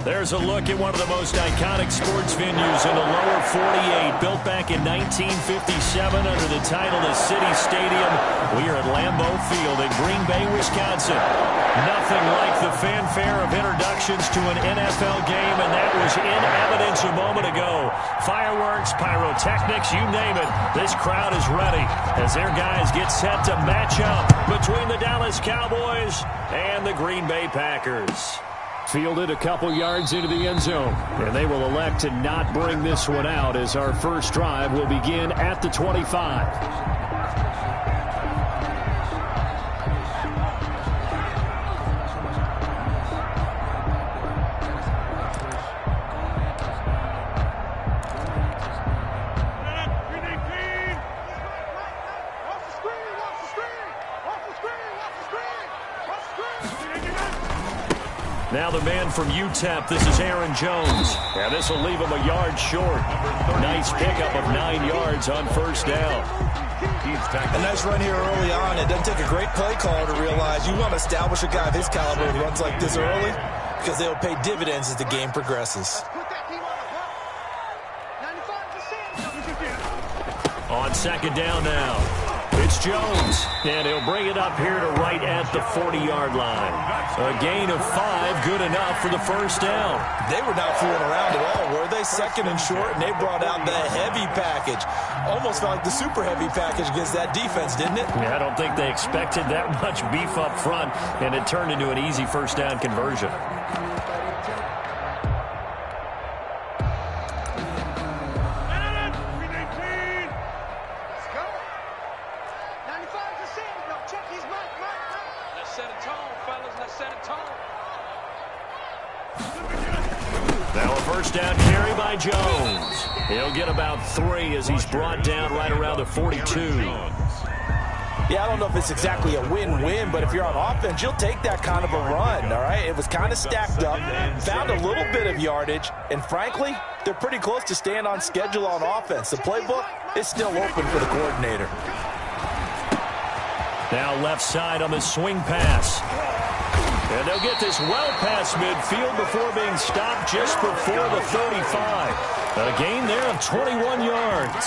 There's a look at one of the most iconic sports venues in the lower 48, built back in 1957 under the title of City Stadium. We are at Lambeau Field in Green Bay, Wisconsin. Nothing like the fanfare of introductions to an NFL game, and that was in evidence a moment ago. Fireworks, pyrotechnics, you name it. This crowd is ready as their guys get set to match up between the Dallas Cowboys and the Green Bay Packers. Fielded a couple yards into the end zone, and they will elect to not bring this one out as our first drive will begin at the 25. Now the man from UTEP, this is Aaron Jones. And this will leave him a yard short. Nice pickup of 9 yards on first down. A nice run here early on. It doesn't take a great play caller to realize you want to establish a guy of his caliber who runs like this early because they'll pay dividends as the game progresses. On second down now. It's Jones, and he'll bring it up here to right at the 40-yard line. A gain of 5, good enough for the first down. They were not fooling around at all, were they? Second and short, and they brought out the heavy package. Almost felt like the super heavy package against that defense, didn't it? Yeah, I don't think they expected that much beef up front, and it turned into an easy first down conversion. Down carry by Jones. He'll get about 3 as he's brought down right around the 42. Yeah, I don't know if it's exactly a win-win, but if you're on offense, you'll take that kind of a run, all right? It was kind of stacked up, found a little bit of yardage, and frankly, they're pretty close to staying on schedule on offense. The playbook is still open for the coordinator. Now left side on the swing pass. And they'll get this well past midfield before being stopped just before the 35. A gain there of 21 yards.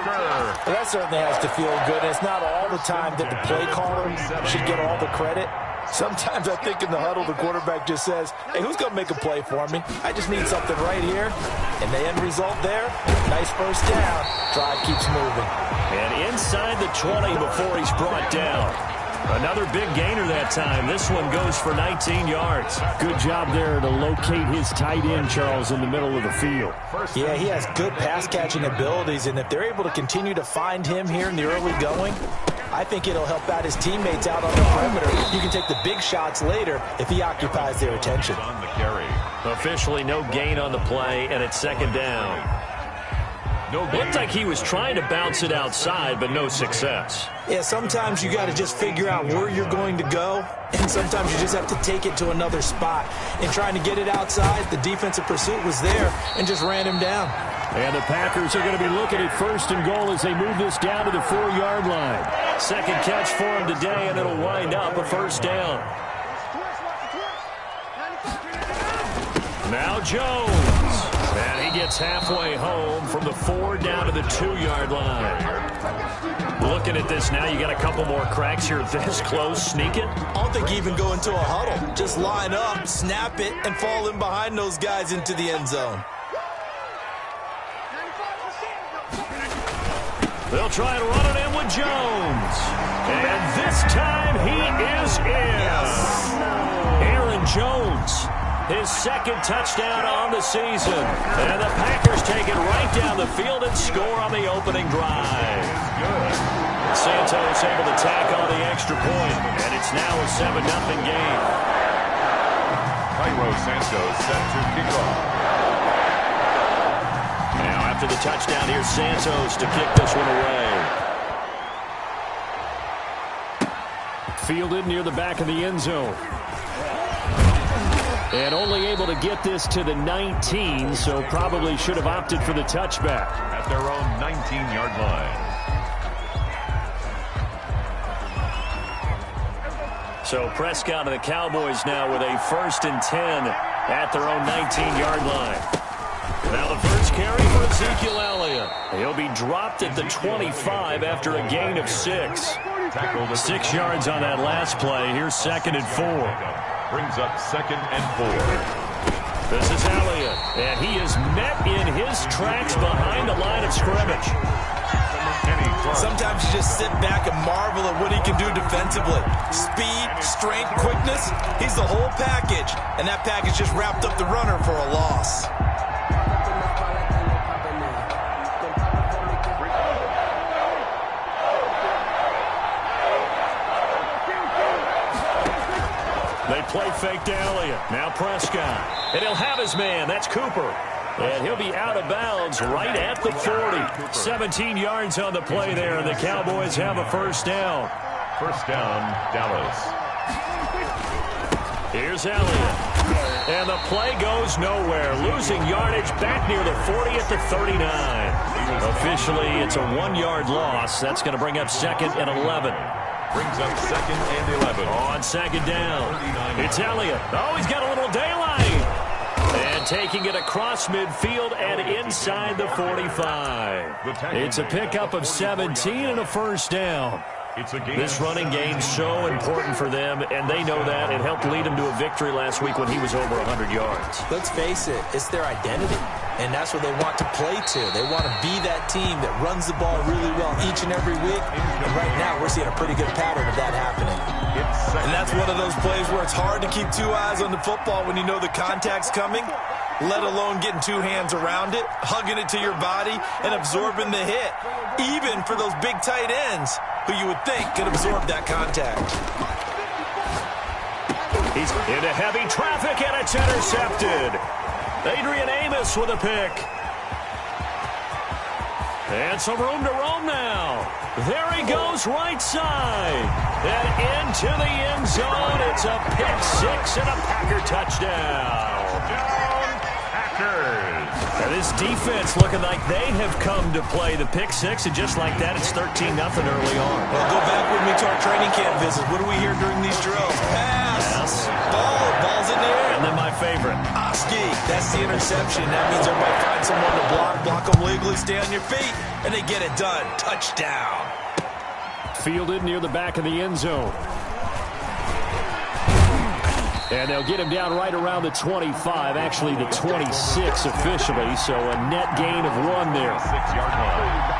Well, that certainly has to feel good. It's not all the time that the play caller should get all the credit. Sometimes I think in the huddle, the quarterback just says, hey, who's going to make a play for me? I just need something right here. And the end result there, nice first down. Drive keeps moving. And inside the 20 before he's brought down. Another big gainer that time. This one goes for 19 yards. Good job there to locate his tight end, Charles, in the middle of the field. Yeah, he has good pass-catching abilities, and if they're able to continue to find him here in the early going, I think it'll help out his teammates out on the perimeter. You can take the big shots later if he occupies their attention. Officially no gain on the play, and it's second down. Looked like he was trying to bounce it outside, but no success. Yeah, sometimes you got to just figure out where you're going to go, and sometimes you just have to take it to another spot. In trying to get it outside, the defensive pursuit was there and just ran him down. And the Packers are going to be looking at first and goal as they move this down to the 4-yard line. Second catch for him today, and it'll wind up a first down. Now Jones. And he gets halfway home from the 4 down to the 2-yard line. Looking at this now, you got a couple more cracks here this close. Sneak it. I don't think you even go into a huddle. Just line up, snap it, and fall in behind those guys into the end zone. They'll try and run it in with Jones. And this time he is in. Yes. Aaron Jones. His second touchdown on the season. And the Packers take it right down the field and score on the opening drive. Santos able to tack on the extra point, and it's now a 7-0 game. Cairo Santos set to kick off. Now after the touchdown, here's Santos to kick this one away. Fielded near the back of the end zone. And only able to get this to the 19, so probably should have opted for the touchback. At their own 19-yard line. So Prescott and the Cowboys now with a 1st and 10 at their own 19-yard line. Now the first carry for Ezekiel Elliott. He'll be dropped at the 25 after a gain of 6. 6 yards on that last play. Here's 2nd and 4. Brings up 2nd and 4. This is Elliott, and he is met in his tracks behind the line of scrimmage. Sometimes you just sit back and marvel at what he can do defensively. Speed, strength, quickness, he's the whole package. And that package just wrapped up the runner for a loss. They play fake to Elliott. Now Prescott. And he'll have his man. That's Cooper. And he'll be out of bounds right at the 40. 17 yards on the play there, and the Cowboys have a first down. First down, Dallas. Here's Elliott. And the play goes nowhere. Losing yardage back near the 40 at the 39. Officially, it's a 1-yard loss. That's going to bring up 2nd and 11. Brings up 2nd and 11. On 2nd down. It's Elliott. Oh, he's got a little daylight. And taking it across midfield and inside the 45. It's a pickup of 17 and a first down. This running game's so important for them, and they know that. It helped lead them to a victory last week when he was over 100 yards. Let's face it, it's their identity, and that's what they want to play to. They want to be that team that runs the ball really well each and every week, and right now we're seeing a pretty good pattern of that happening. And that's one of those plays where it's hard to keep 2 eyes on the football when you know the contact's coming, let alone getting 2 hands around it, hugging it to your body, and absorbing the hit, even for those big tight ends who you would think could absorb that contact. He's into heavy traffic, and it's intercepted. Adrian Amos with a pick. And some room to roam now. There he goes, right side. And into the end zone. It's a pick 6 and a Packer touchdown. And this defense looking like they have come to play the pick 6, and just like that, it's 13-0 early on. Well, go back with me to our training camp visits. What do we hear during these drills? Pass. Ball's in the air. And then my favorite. Oski. That's the interception. That means everybody find someone to block them legally, stay on your feet, and they get it done. Touchdown. Fielded near the back of the end zone. And they'll get him down right around the 25, actually the 26 officially, so a net gain of 1 there. 6-yard line.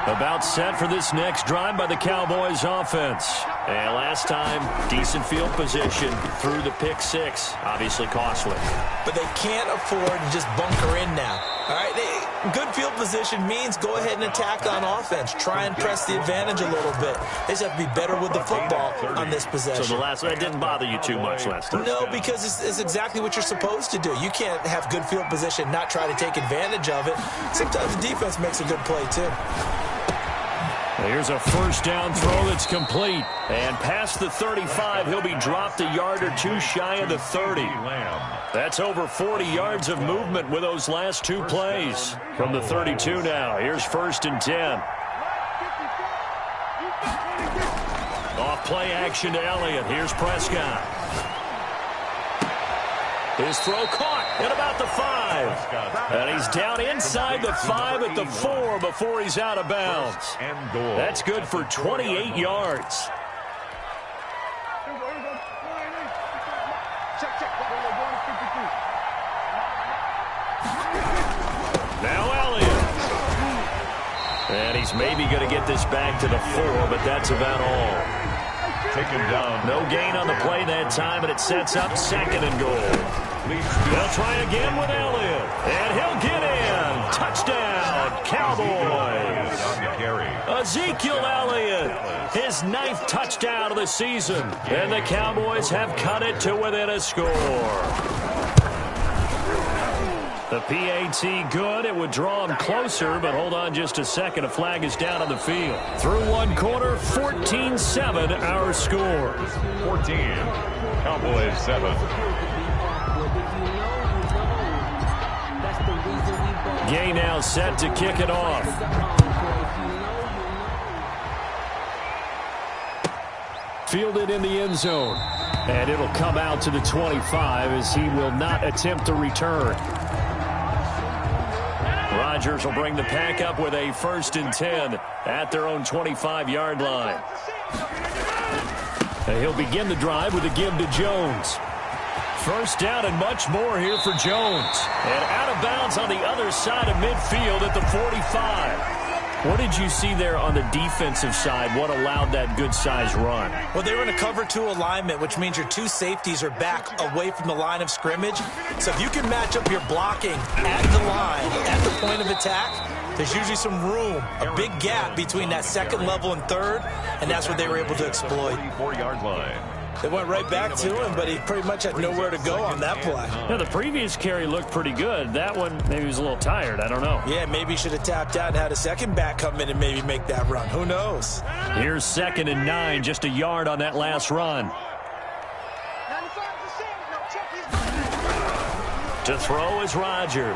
About set for this next drive by the Cowboys offense. And last time, decent field position through the pick 6, obviously costly. But they can't afford to just bunker in now. All right, good field position means go ahead and attack on offense. Try and press the advantage a little bit. They just have to be better with the football on this possession. So that didn't bother you too much last time? No, because it's exactly what you're supposed to do. You can't have good field position, not try to take advantage of it. Sometimes the defense makes a good play, too. Here's a first down throw that's complete. And past the 35, he'll be dropped a yard or 2 shy of the 30. That's over 40 yards of movement with those last 2 plays. From the 32 now, here's 1st and 10. Off play action to Elliott. Here's Prescott. His throw caught at about the 5. And he's down inside the 5 at the 4 before he's out of bounds. That's good for 28 yards. Now Elliott. And he's maybe going to get this back to the 4, but that's about all. Taken down. No gain on the play that time, and it sets up 2nd and goal. They'll try again with Elliott, and he'll get in. Touchdown, Cowboys. Ezekiel Elliott, his 9th touchdown of the season, and the Cowboys have cut it to within a score. The PAT good. It would draw him closer, but hold on just a second. A flag is down on the field. Through 1 quarter, 14-7 our score. 14, Cowboys 7. Gay now set to kick it off. Fielded in the end zone. And it'll come out to the 25 as he will not attempt to return. Rodgers will bring the pack up with a 1st and 10 at their own 25-yard line. And he'll begin the drive with a give to Jones. 1st down and much more here for Jones. And out of bounds on the other side of midfield at the 45. What did you see there on the defensive side? What allowed that good-sized run? Well, they were in a cover 2 alignment, which means your 2 safeties are back away from the line of scrimmage. So if you can match up your blocking at the line, at the point of attack, there's usually some room, a big gap between that 2nd level and 3rd, and that's what they were able to exploit. 4-yard line. They went right back to him, but he pretty much had nowhere to go on that play. Yeah, the previous carry looked pretty good. That one, maybe he was a little tired. I don't know. Yeah, maybe he should have tapped out and had a second back come in and maybe make that run. Who knows? Here's 2nd and 9, just a yard on that last run. To throw is Rodgers.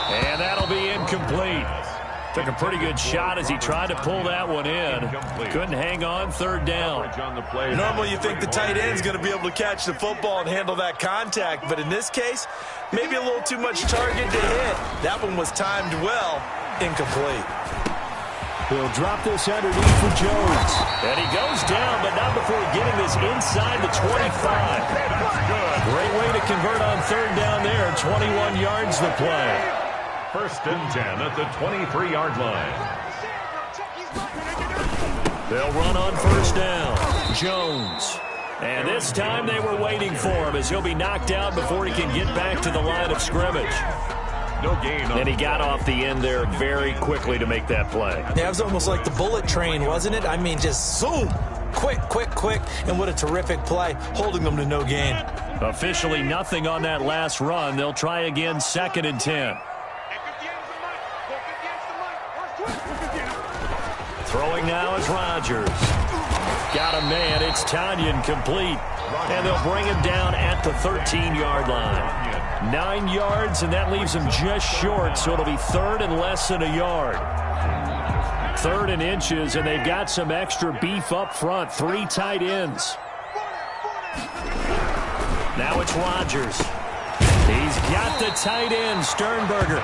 And that'll be incomplete. Took a pretty good shot as he tried to pull that one in. Couldn't hang on. 3rd down. Normally you think the tight end's going to be able to catch the football and handle that contact, but in this case, maybe a little too much target to hit. That one was timed well. Incomplete. He'll drop this underneath for Jones. And he goes down, but not before getting this inside the 25. Great way to convert on 3rd down there. 21 yards the play. 1st and 10 at the 23-yard line. They'll run on 1st down. Jones. And this time they were waiting for him as he'll be knocked out before he can get back to the line of scrimmage. No gain. And he got off the end there very quickly to make that play. Yeah, it was almost like the bullet train, wasn't it? I mean, just zoom. Quick, quick, quick. And what a terrific play, holding them to no gain. Officially nothing on that last run. They'll try again, 2nd and 10. Throwing now is Rodgers. Got a man. It's Tanyan complete. And they'll bring him down at the 13-yard line. 9 yards, and that leaves him just short, so it'll be 3rd and less than a yard. 3rd and inches, and they've got some extra beef up front. 3 tight ends. Now it's Rodgers. He's got the tight end, Sternberger.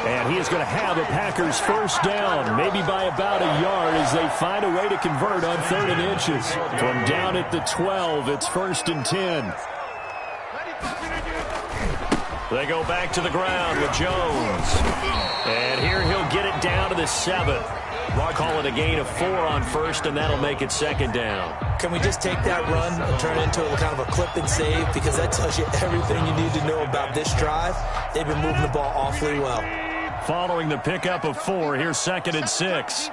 And he is going to have the Packers 1st down, maybe by about a yard as they find a way to convert on 3rd and inches. From down at the 12, it's 1st and 10. They go back to the ground with Jones. And here he'll get it down to the 7. Call it a gain of 4 on 1st, and that'll make it 2nd down. Can we just take that run and turn it into a kind of a clip and save? Because that tells you everything you need to know about this drive. They've been moving the ball awfully well. Following the pickup of 4, here's 2nd and 6.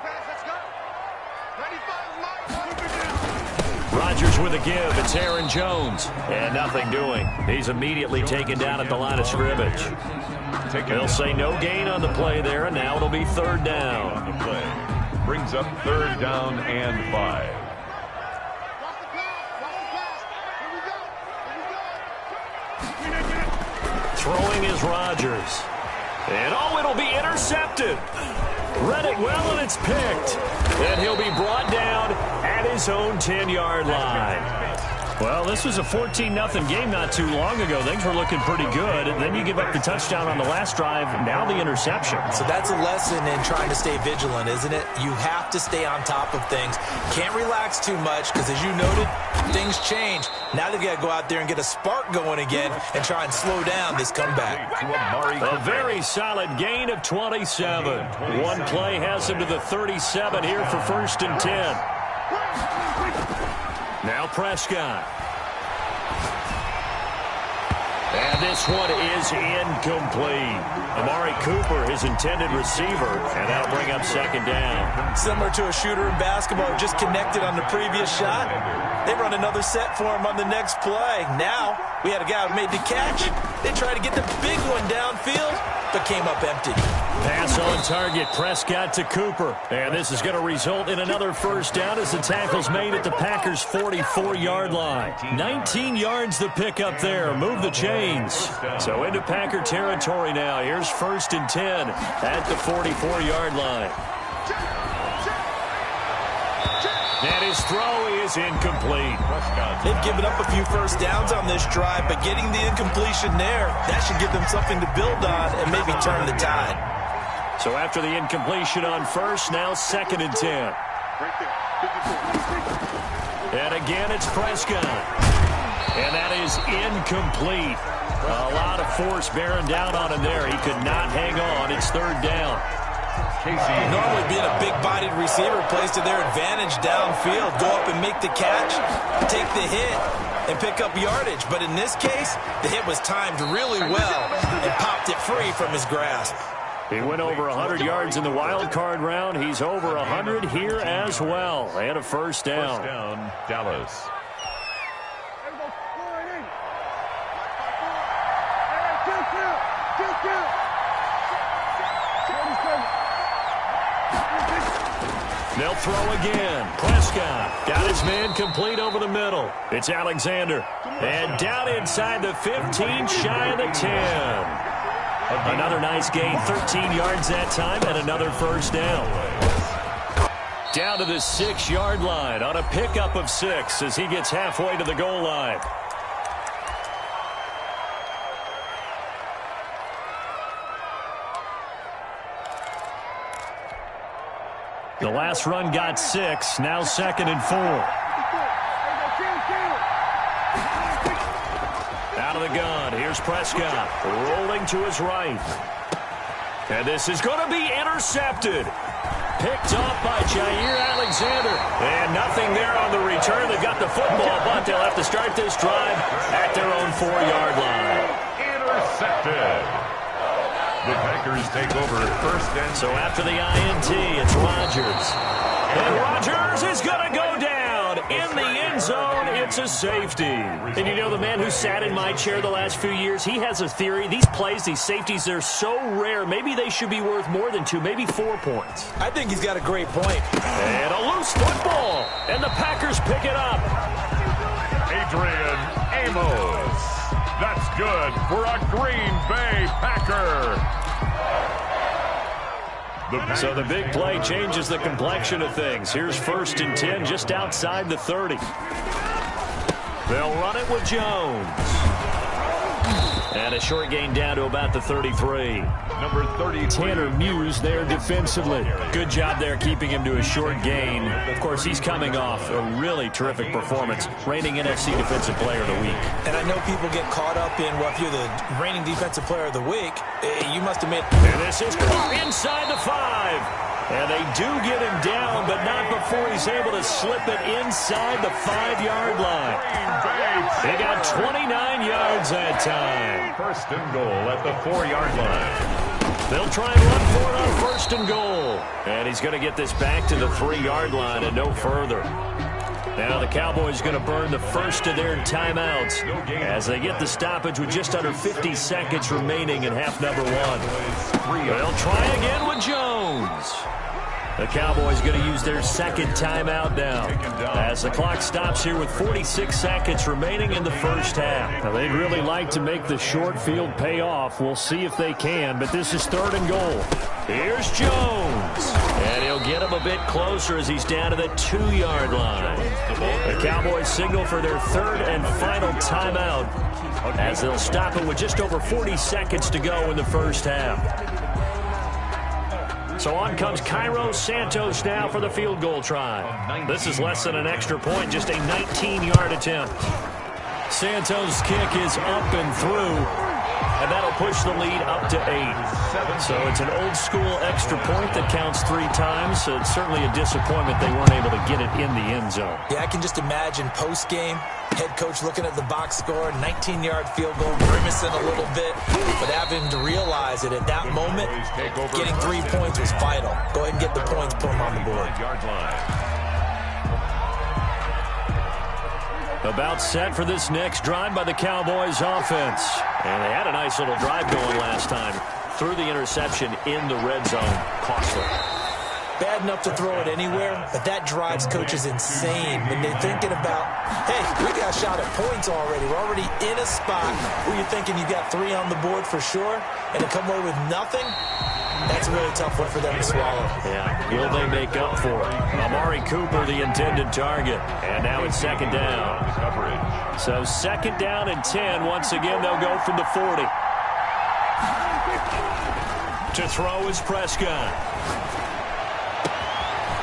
Rodgers with a give. It's Aaron Jones. And nothing doing. He's immediately taken down at the line of scrimmage. They'll say no gain on the play there, and now it'll be 3rd down. The play brings up 3rd down and 5. Throwing is Rodgers. And it'll be intercepted. Read it well, and it's picked. And he'll be brought down at his own 10-yard line. Well, this was a 14-0 game not too long ago. Things were looking pretty good. And then you give up the touchdown on the last drive. Now the interception. So that's a lesson in trying to stay vigilant, isn't it? You have to stay on top of things. Can't relax too much because, as you noted, things change. Now they've got to go out there and get a spark going again and try and slow down this comeback. A very solid gain of 27. One play has him to the 37 here for 1st and 10. Now Prescott. And this one is incomplete. Amari Cooper, his intended receiver, and that'll bring up 2nd down. Similar to a shooter in basketball, just connected on the previous shot. They run another set for him on the next play. Now, we had a guy who made the catch. They tried to get the big one downfield, but came up empty. Pass on target, Prescott to Cooper. And this is going to result in another 1st down as the tackle's made at the Packers' 44-yard line. 19 yards the pickup there. Move the chains. So into Packer territory now. Here's 1st and 10 at the 44-yard line. And his throw is incomplete. They've given up a few first downs on this drive, but getting the incompletion there, that should give them something to build on and maybe turn the tide. So after the incompletion on first, now 2nd and 10. And again, it's Prescott. And that is incomplete. A lot of force bearing down on him there. He could not hang on. It's 3rd down. Normally being a big-bodied receiver plays to their advantage downfield. Go up and make the catch, take the hit, and pick up yardage. But in this case, the hit was timed really well and popped it free from his grasp. He went over 100 yards in the wild card round. He's over 100 here as well. And a first down. First down, Dallas. They'll throw again. Prescott got his man complete over the middle. It's Alexander. And down inside the 15, shy of the 10. Another nice gain, 13 yards that time, and another first down. Down to the 6-yard line on a pickup of 6 as he gets halfway to the goal line. The last run got 6, now 2nd and 4. Out of the gun, here's Prescott, rolling to his right. And this is going to be intercepted. Picked off by Jair Alexander. And nothing there on the return. They've got the football, but they'll have to start this drive at their own 4-yard line. Intercepted. The Packers take over 1st and... So after the INT, it's Rodgers. And Rodgers is going to go down in the end zone. It's a safety. And you know, the man who sat in my chair the last few years, he has a theory. These plays, these safeties, they're so rare. Maybe they should be worth more than 2, maybe 4 points. I think he's got a great point. And a loose football. And the Packers pick it up. Adrian Amos. That's good for a Green Bay Packer. So the big play changes the complexion of things. Here's 1st and 10 just outside the 30. They'll run it with Jones. And a short gain down to about the 33. Number 30, Tanner Muse there defensively. Good job there keeping him to a short gain. Of course, he's coming off a really terrific performance. Reigning NFC Defensive Player of the Week. And I know people get caught up in, well, if you're the reigning Defensive Player of the Week, you must have made... And this is inside the 5. And they do get him down, but not before he's able to slip it inside the 5-yard line. They got 29 yards that time. 1st and goal at the 4-yard line. They'll try and run for it on 1st and goal. And he's going to get this back to the 3-yard line and no further. Now the Cowboys going to burn the first of their timeouts as they get the stoppage with just under 50 seconds remaining in half number 1. They'll try again with Jones. The Cowboys going to use their 2nd timeout now as the clock stops here with 46 seconds remaining in the first half. Now, they'd really like to make the short field pay off. We'll see if they can, but this is 3rd and goal. Here's Jones. And he'll get him a bit closer as he's down to the 2-yard line. The Cowboys signal for their 3rd and final timeout as they'll stop it with just over 40 seconds to go in the first half. So on comes Cairo Santos now for the field goal try. This is less than an extra point, just a 19-yard attempt. Santos' kick is up and through. And that'll push the lead up to 8. So it's an old-school extra point that counts 3 times. So it's certainly a disappointment they weren't able to get it in the end zone. Yeah, I can just imagine post-game, head coach looking at the box score, 19-yard field goal, grimacing a little bit, but having to realize that at that moment, getting 3 points was vital. Go ahead and get the points, put them on the board. About set for this next drive by the Cowboys offense. And they had a nice little drive going last time. Threw the interception in the red zone. Costly. bad enough to throw it anywhere, but that drives coaches insane when they're thinking about, hey, we got a shot at points already. We're already in a spot where you're thinking you got 3 on the board for sure, and to come away with nothing, that's a really tough one for them to swallow. Yeah, will they make up for it? Amari Cooper, the intended target. And now it's second down. So second down and 10. Once again, they'll go from the 40. To throw is Prescott.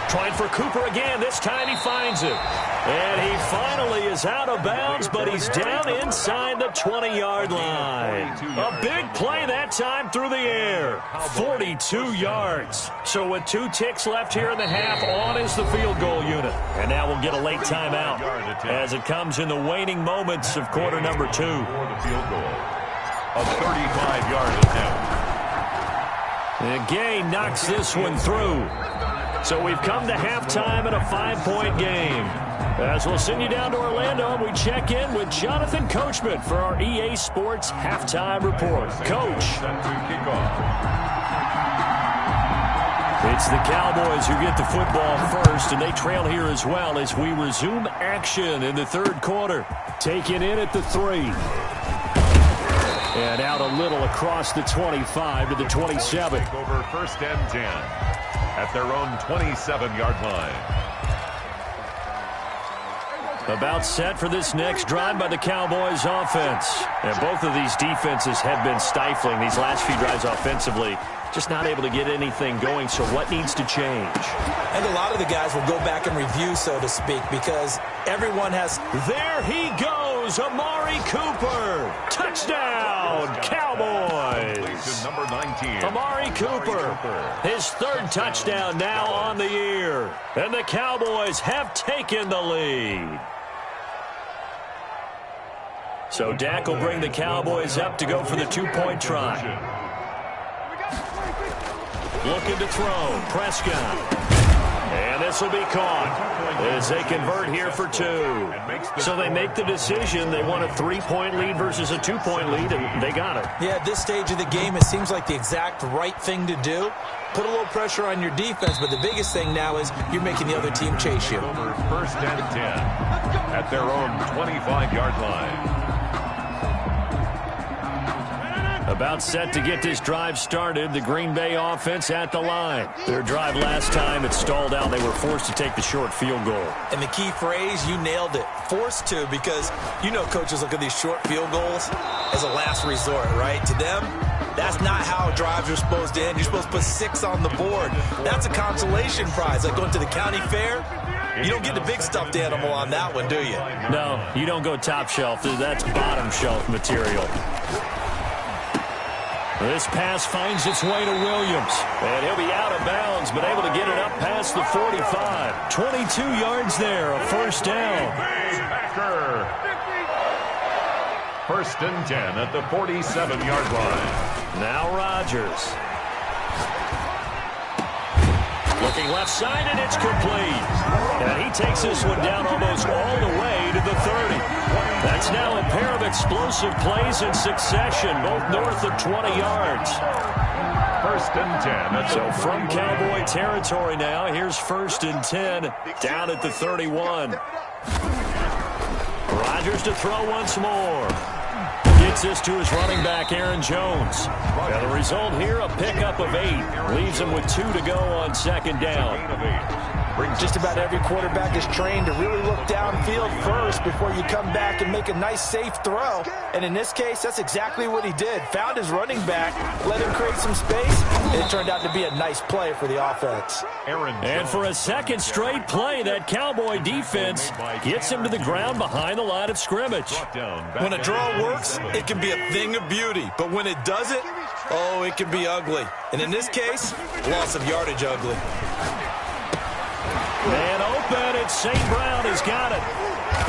Trying for Cooper again. This time he finds it. And he finally is out of bounds, but he's down inside the 20-yard line. A big play that time through the air. 42 yards. So with 2 ticks left here in the half, on is the field goal unit. And now we'll get a late timeout as it comes in the waning moments of quarter number 2. For the field goal. A 35-yard attempt. And Gay knocks this one through. So we've come to halftime in a 5-point game. As we'll send you down to Orlando, and we check in with Jonathan Coachman for our EA Sports Halftime Report. Coach. It's the Cowboys who get the football first, and they trail here as well as we resume action in the third quarter. Taken in at the 3. And out a little across the 25 to the 27. Over first and 10 at their own 27-yard line. About set for this next drive by the Cowboys offense. And both of these defenses have been stifling these last few drives offensively. Just not able to get anything going, so what needs to change? And a lot of the guys will go back and review, so to speak, because everyone has... There he goes, Amari Cooper. Touchdown, Cowboys. Number 19. Amari Cooper, his 3rd touchdown now on the year. And the Cowboys have taken the lead. So Dak will bring the Cowboys up to go for the 2-point try. Looking to throw, Prescott. And this will be caught as they convert here for 2. So they make the decision. They want a 3-point lead versus a 2-point lead, and they got it. Yeah, at this stage of the game, it seems like the exact right thing to do. Put a little pressure on your defense, but the biggest thing now is you're making the other team chase you. Over first and 10 at their own 25-yard line. About set to get this drive started. The Green Bay offense at the line. Their drive last time, it stalled out. They were forced to take the short field goal. And the key phrase, you nailed it. Forced to, because you know coaches look at these short field goals as a last resort, right? To them, that's not how drives are supposed to end. You're supposed to put 6 on the board. That's a consolation prize. Like going to the county fair, you don't get the big stuffed animal on that one, do you? No, you don't go top shelf. That's bottom shelf material. This pass finds its way to Williams. And he'll be out of bounds, but able to get it up past the 45. 22 yards there, a first down. First and 10 at the 47-yard line. Now Rodgers. Looking left side, and it's complete. And he takes this one down almost all the way to the 30. That's now a pair of explosive plays in succession, both north of 20 yards. First and 10. So from Cowboy territory now, here's first and 10 down at the 31. Rodgers to throw once more. Gets this to his running back, Aaron Jones. And the result here, a pickup of 8. Leaves him with 2 to go on second down. Just about every quarterback is trained to really look downfield first before you come back and make a nice, safe throw. And in this case, that's exactly what he did. Found his running back, let him create some space, and it turned out to be a nice play for the offense. And for a second straight play, that Cowboy defense gets him to the ground behind the line of scrimmage. When a draw works, it can be a thing of beauty. But when it doesn't, oh, it can be ugly. And in this case, loss of yardage ugly. And open, and St. Brown has got it.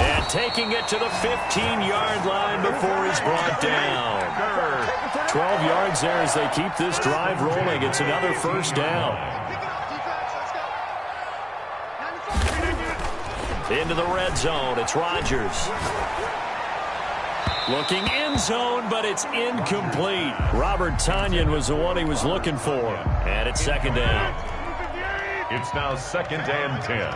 And taking it to the 15-yard line before he's brought down. 12 yards there as they keep this drive rolling. It's another first down. Into the red zone, it's Rodgers. Looking end zone, but it's incomplete. Robert Tonyan was the one he was looking for. And it's second down. It's now 2nd and 10.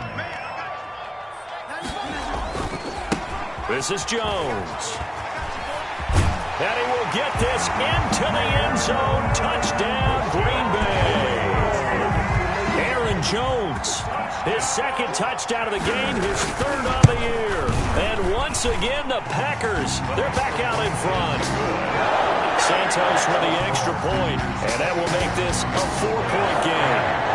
This is Jones. And he will get this into the end zone. Touchdown, Green Bay. Aaron Jones, his second touchdown of the game, his third on the year. And once again, the Packers, they're back out in front. Santos with the extra point, and that will make this a 4-point game.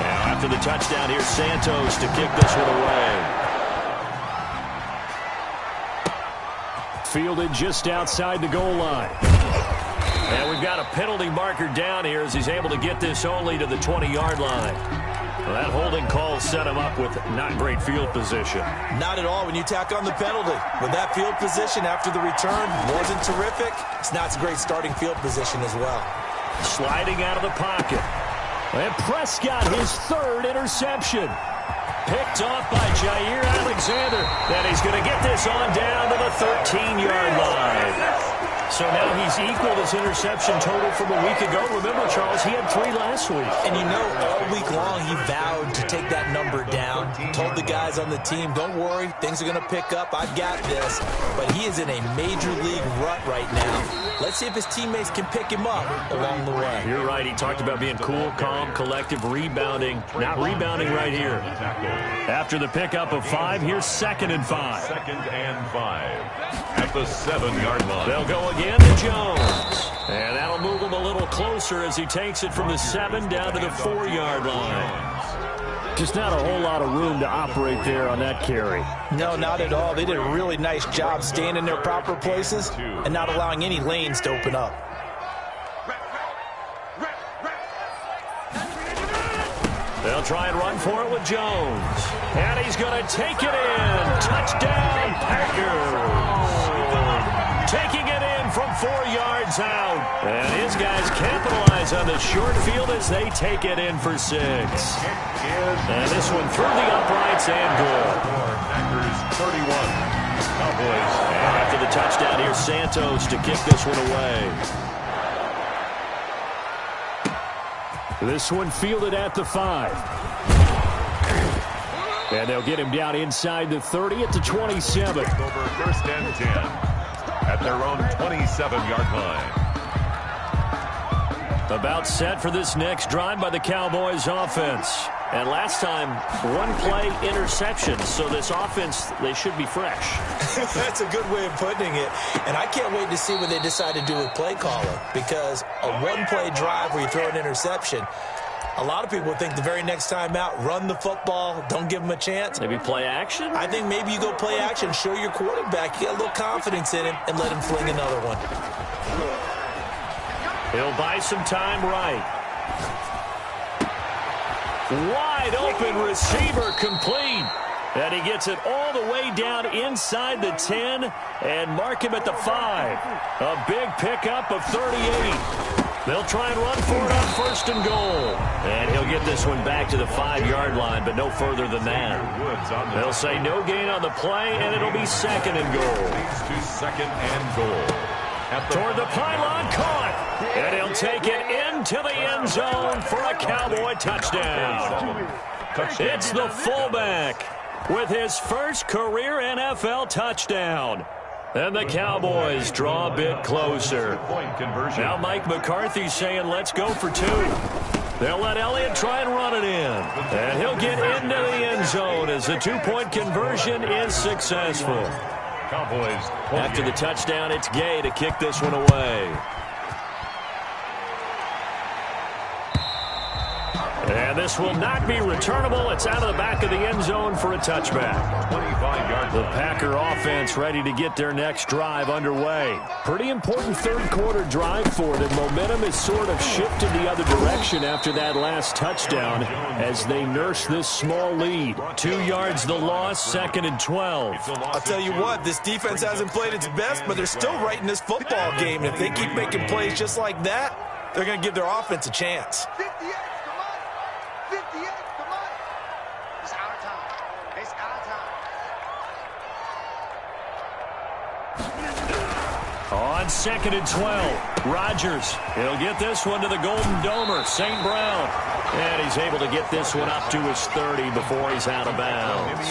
Now, after the touchdown, here's Santos to kick this one away. Fielded just outside the goal line. And we've got a penalty marker down here as he's able to get this only to the 20-yard line. Well, that holding call set him up with not great field position. Not at all when you tack on the penalty. With that field position after the return wasn't terrific. It's not a great starting field position as well. Sliding out of the pocket. And Prescott, his third interception. Picked off by Jair Alexander. And he's going to get this on down to the 13-yard line. So now he's equaled his interception total from a week ago. Remember, Charles, he had 3 last week. And you know, all week long he vowed to take that number down. Told the guys on the team, don't worry, things are going to pick up. I've got this. But he is in a major league rut right now. Let's see if his teammates can pick him up along the way. You're right. He talked about being cool, calm, collective, rebounding. Not rebounding right here. After the pickup of 5, here's 2nd and 5. 2nd and 5 at the 7-yard line. They'll go again to Jones. And that'll move him a little closer as he takes it from the 7 down to the 4-yard line. Just not a whole lot of room to operate there on that carry. No, not at all. They did a really nice job staying in their proper places and not allowing any lanes to open up. They'll try and run for it with Jones. And he's going to take it in. Touchdown, Packers. Taking it in from 4 yards out. And his guys capitalize on the short field as they take it in for 6. And this one through the uprights and good. Packers 31. Cowboys. And after the touchdown, here's Santos to kick this one away. This one fielded at the 5. And they'll get him down inside the 30 at the 27. Over 1st and 10 at their own 27-yard line. About set for this next drive by the Cowboys offense. And last time, 1-play interception. So this offense, they should be fresh. That's a good way of putting it. And I can't wait to see what they decide to do with play calling. Because a 1-play drive where you throw an interception, a lot of people think the very next time out, run the football, don't give them a chance. Maybe play action? I think maybe you go play action, show your quarterback, you get a little confidence in him, and let him fling another one. He'll buy some time right. Wide open receiver complete. And he gets it all the way down inside the 10 and mark him at the 5. A big pickup of 38. They'll try and run for it on 1st and goal. And he'll get this one back to the 5-yard line, but no further than that. They'll say no gain on the play, and it'll be 2nd and goal. To 2nd and goal. Toward the pylon, caught. And he'll take it into the end zone for a Cowboy touchdown. It's the fullback with his first career NFL touchdown. And the Cowboys draw a bit closer. Now Mike McCarthy's saying, let's go for 2. They'll let Elliott try and run it in. And he'll get into the end zone as the 2-point conversion is successful. Cowboys. After the touchdown, it's Gay to kick this one away. And this will not be returnable. It's out of the back of the end zone for a touchback. 25-yard. The Packer offense ready to get their next drive underway. Pretty important third-quarter drive for them. Momentum has sort of shifted the other direction after that last touchdown as they nurse this small lead. 2 yards the loss, 2nd and 12. I'll tell you what, this defense hasn't played its best, but they're still right in this football game. And if they keep making plays just like that, they're going to give their offense a chance. 58, come on. 58, come on. It's our time. It's our time. On 2nd and 12, Rodgers. He'll get this one to the Golden Domer, St. Brown. And he's able to get this one up to his 30 before he's out of bounds.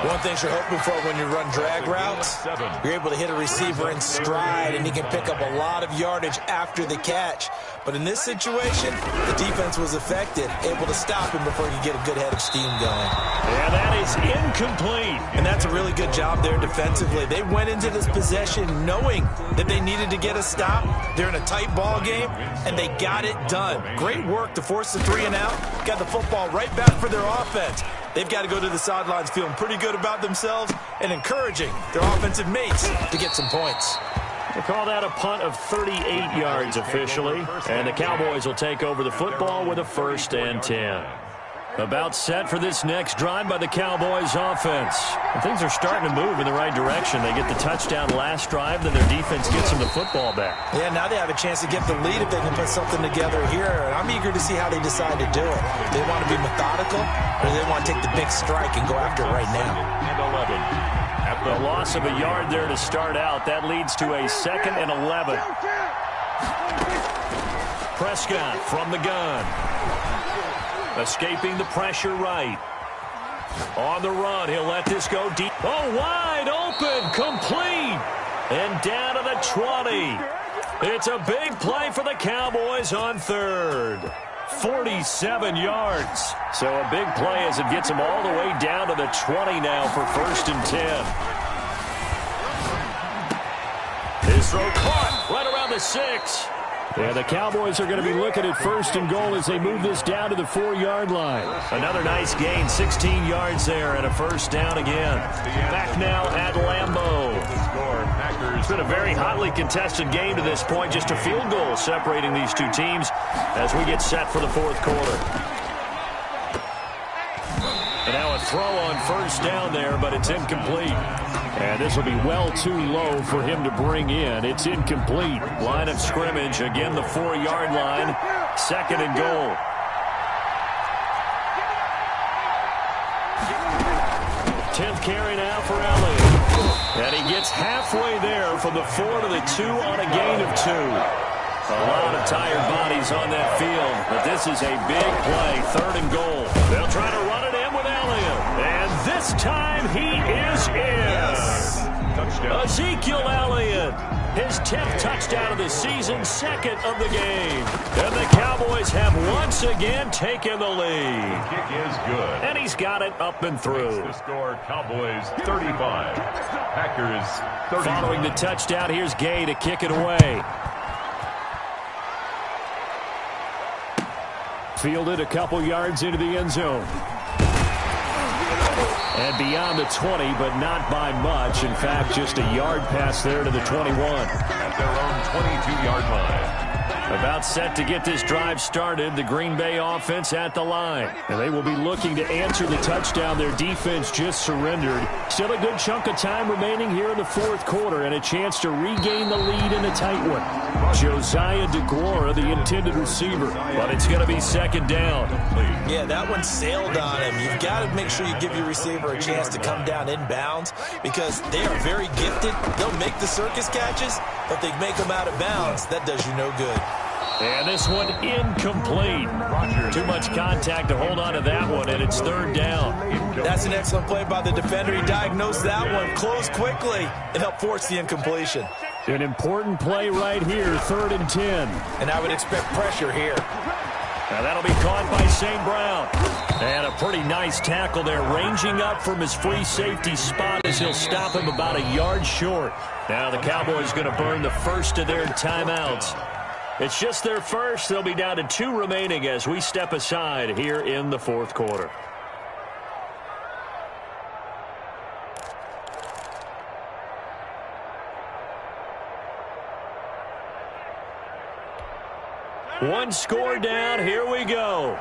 One thing you're hoping for when you run drag routes, you're able to hit a receiver in stride, and he can pick up a lot of yardage after the catch. But in this situation, the defense was affected, able to stop him before he could get a good head of steam going. And that is incomplete. And that's a really good job there defensively. They went into this possession knowing that they needed to get a stop. They're in a tight ball game, and they got it done. Great work to force the 3 and out. Got the football right back for their offense. They've got to go to the sidelines feeling pretty good about themselves and encouraging their offensive mates to get some points. They call that a punt of 38 yards officially, and the Cowboys will take over the football with a 1st and 10. About set for this next drive by the Cowboys offense. And things are starting to move in the right direction. They get the touchdown last drive, then their defense gets them the football back. Yeah, now they have a chance to get the lead if they can put something together here. And I'm eager to see how they decide to do it. They want to be methodical, or they want to take the big strike and go after it right now. And 11. After a loss of a yard there to start out, that leads to a 2nd and 11. Prescott from the gun. Escaping the pressure right. On the run, he'll let this go deep. Oh, wide open, complete. And down to the 20. It's a big play for the Cowboys on 3rd. 47 yards. So a big play as it gets them all the way down to the 20 now for 1st and 10. His throw caught right around the 6. Yeah, the Cowboys are going to be looking at 1st and goal as they move this down to the 4-yard line. Another nice gain, 16 yards there, and a 1st down again. Back now at Lambeau. It's been a very hotly contested game to this point. Just a field goal separating these two teams as we get set for the 4th quarter. And now a throw on 1st down there, but it's incomplete. And this will be well too low for him to bring in. It's incomplete. Line of scrimmage, again the 4-yard line. 2nd and goal. Tenth carry now for Elliott. And he gets halfway there from the 4 to the 2 on a gain of 2. A lot of tired bodies on that field, but this is a big play. 3rd and goal. They'll try to run it in with Elliott. And this time he is in. Yes. Ezekiel Elliott, his 10th touchdown of the season, 2nd of the game. And the Cowboys have once again taken the lead. The kick is good. And he's got it up and through. The score, Cowboys 35, Packers 30. Following the touchdown, here's Gay to kick it away. Fielded a couple yards into the end zone. And beyond the 20, but not by much. In fact, just a yard pass there to the 21. At their own 22-yard line. About set to get this drive started, the Green Bay offense at the line. And they will be looking to answer the touchdown their defense just surrendered. Still a good chunk of time remaining here in the 4th quarter and a chance to regain the lead in a tight one. Josiah DeGuara, the intended receiver. But it's going to be 2nd down. Yeah, that one sailed on him. You've got to make sure you give your receiver a chance to come down inbounds because they are very gifted. They'll make the circus catches, but they make them out of bounds. That does you no good. And this one incomplete. Too much contact to hold on to that one, and it's 3rd down. That's an excellent play by the defender. He diagnosed that one, closed quickly, and helped force the incompletion. An important play right here, 3rd and 10. And I would expect pressure here. Now that'll be caught by St. Brown. And a pretty nice tackle there, ranging up from his free safety spot as he'll stop him about a yard short. Now the Cowboys going to burn the first of their timeouts. It's just their first. They'll be down to 2 remaining as we step aside here in the 4th quarter. One score down. Here we go.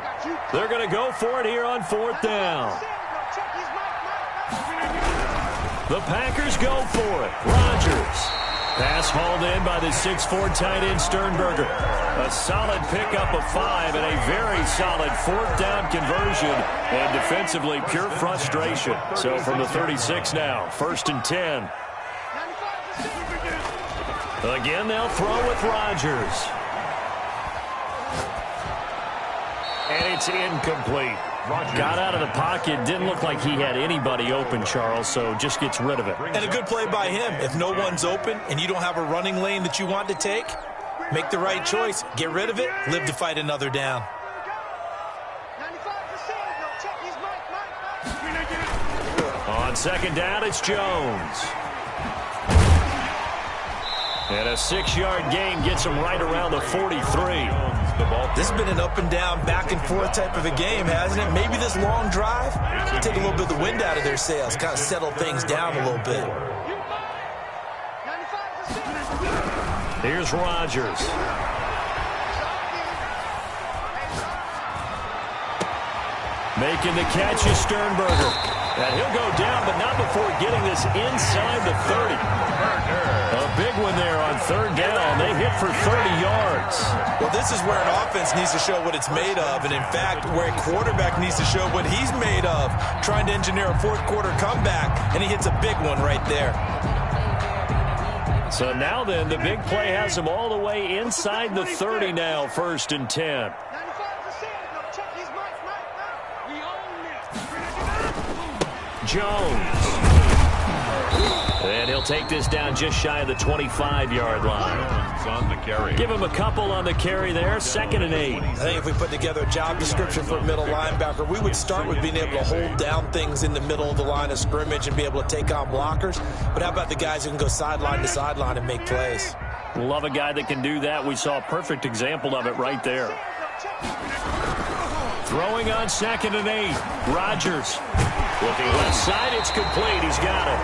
They're going to go for it here on 4th down. The Packers go for it. Rodgers. Pass hauled in by the 6'4" tight end Sternberger. A solid pickup of 5 and a very solid 4th down conversion. And defensively, pure frustration. So from the 36 now, 1st and 10. Again, they'll throw with Rodgers. And it's incomplete. Got out of the pocket. Didn't look like he had anybody open, Charles, so just gets rid of it. And a good play by him. If no one's open and you don't have a running lane that you want to take, make the right choice. Get rid of it. Live to fight another down. On second down, it's Jones. And a 6-yard gain gets him right around the 43. This has been an up-and-down, back-and-forth type of a game, hasn't it? Maybe this long drive take a little bit of the wind out of their sails, kind of settle things down a little bit. Here's Rodgers. Making the catch is Sternberger. And he'll go down, but not before getting this inside the 30. A big one there on third down. They hit for 30 yards. Well, this is where an offense needs to show what it's made of, and in fact, where a quarterback needs to show what he's made of, trying to engineer a fourth-quarter comeback, and he hits a big one right there. So now then, the big play has him all the way inside the 30 now, 1st and 10. Jones. And he'll take this down just shy of the 25-yard line. On the carry. Give him a couple on the carry there, 2nd and 8. I think if we put together a job description for a middle linebacker, we would start with being able to hold down things in the middle of the line of scrimmage and be able to take on blockers. But how about the guys who can go sideline to sideline and make plays? Love a guy that can do that. We saw a perfect example of it right there. Throwing on 2nd and 8. Rodgers. Looking left side, it's complete. He's got it.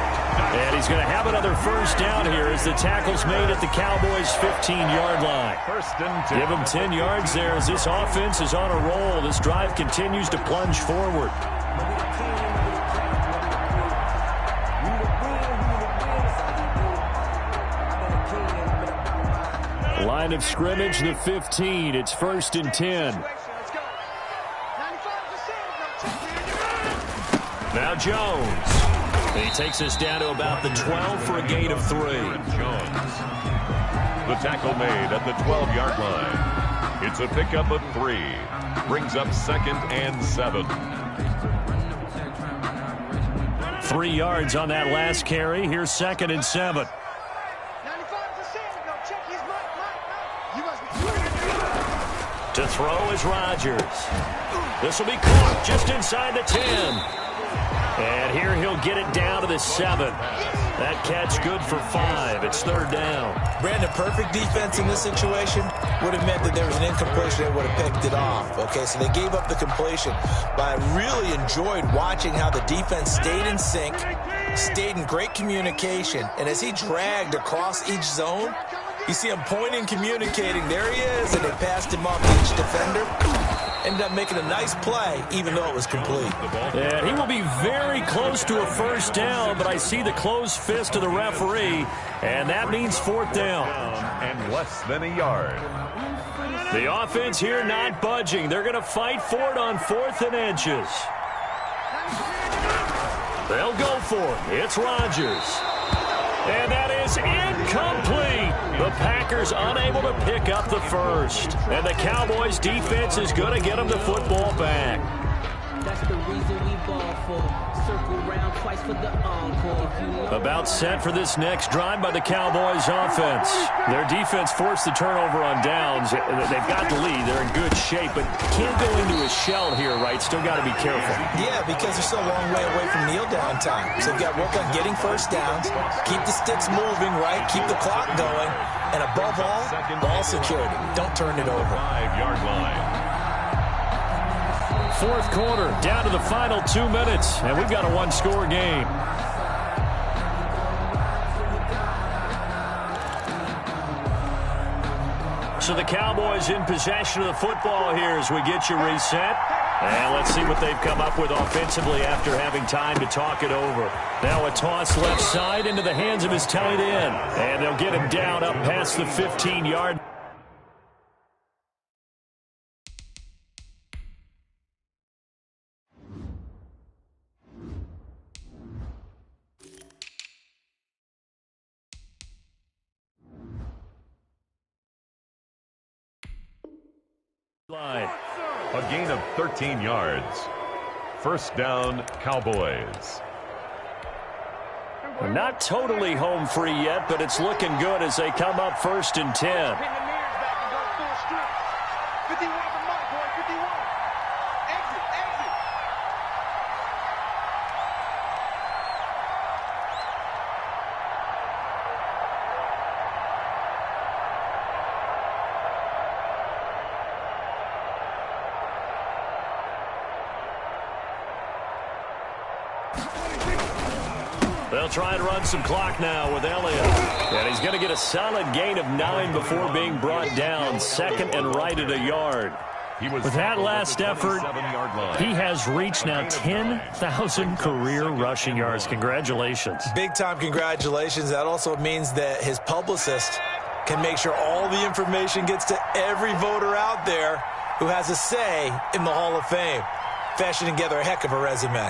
And he's going to have another first down here as the tackle's made at the Cowboys' 15-yard line. 1st and 10. Give him 10 yards there as this offense is on a roll. This drive continues to plunge forward. Line of scrimmage, the 15. It's 1st and 10. Now Jones. He takes us down to about the 12 for a gain of 3. Jones. The tackle made at the 12-yard line. It's a pickup of 3. Brings up 2nd and 7. 3 yards on that last carry. Here's 2nd and 7. To throw is Rodgers. This will be caught just inside the 10. And here he'll get it down to the 7. That catch good for 5. It's 3rd down. Brandon, perfect defense in this situation would have meant that there was an incompletion that would have picked it off. Okay, so they gave up the completion. But I really enjoyed watching how the defense stayed in sync, stayed in great communication. And as he dragged across each zone, you see him pointing, communicating. There he is, and they passed him off to each defender. Ended up making a nice play, even though it was complete. And he will be very close to a first down, but I see the closed fist of the referee, and that means 4th down. And less than a yard. The offense here not budging. They're going to fight for it on 4th and inches. They'll go for it. It's Rodgers. And that is incomplete. The Packers unable to pick up the first. And the Cowboys defense is going to get them the football back. That's the reason we ball for. Circle round twice for the encore. About set for this next drive by the Cowboys offense. Their defense forced the turnover on downs. They've got the lead. They're in good shape, but can't go into a shell here, right? Still got to be careful. Yeah, because they're still a long way away from kneel down time. So you've got to work on getting first downs, keep the sticks moving, right? Keep the clock going. And above all, ball security. Don't turn it over. 5-yard line. 4th quarter, down to the final 2 minutes, and we've got a 1-score game. So the Cowboys in possession of the football here as we get you reset. And let's see what they've come up with offensively after having time to talk it over. Now a toss left side into the hands of his tight end. And they'll get him down up past the 15-yard. line. A gain of 13 yards. First down, Cowboys. We're not totally home free yet, but it's looking good as they come up 1st and 10. 51 for Mike, boy, 51. Exit. They'll try and run some clock now with Elliott. And he's going to get a solid gain of 9 before being brought down. 2nd and right at a yard. With that last effort, he has reached now 10,000 career rushing yards. Congratulations. Big-time congratulations. That also means that his publicist can make sure all the information gets to every voter out there who has a say in the Hall of Fame. Fashioning together a heck of a resume.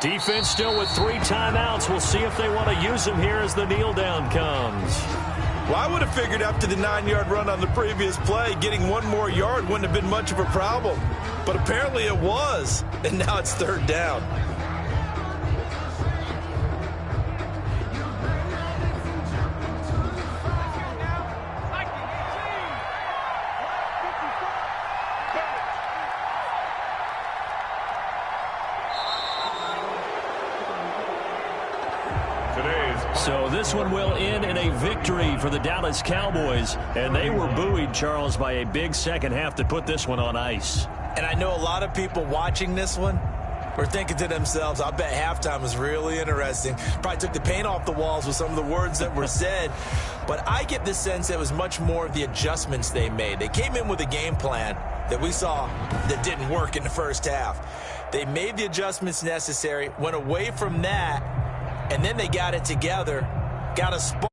Defense still with 3 timeouts. We'll see if they want to use them here as the kneel down comes. Well, I would have figured after the 9-yard run on the previous play, getting 1 more yard wouldn't have been much of a problem. But apparently it was, and now it's 3rd down. So this one will end in a victory for the Dallas Cowboys. And they were buoyed, Charles, by a big second half to put this one on ice. And I know a lot of people watching this one were thinking to themselves, I bet halftime was really interesting. Probably took the paint off the walls with some of the words that were said. But I get the sense it was much more of the adjustments they made. They came in with a game plan that we saw that didn't work in the first half. They made the adjustments necessary, went away from that, and then they got it together, got a spot.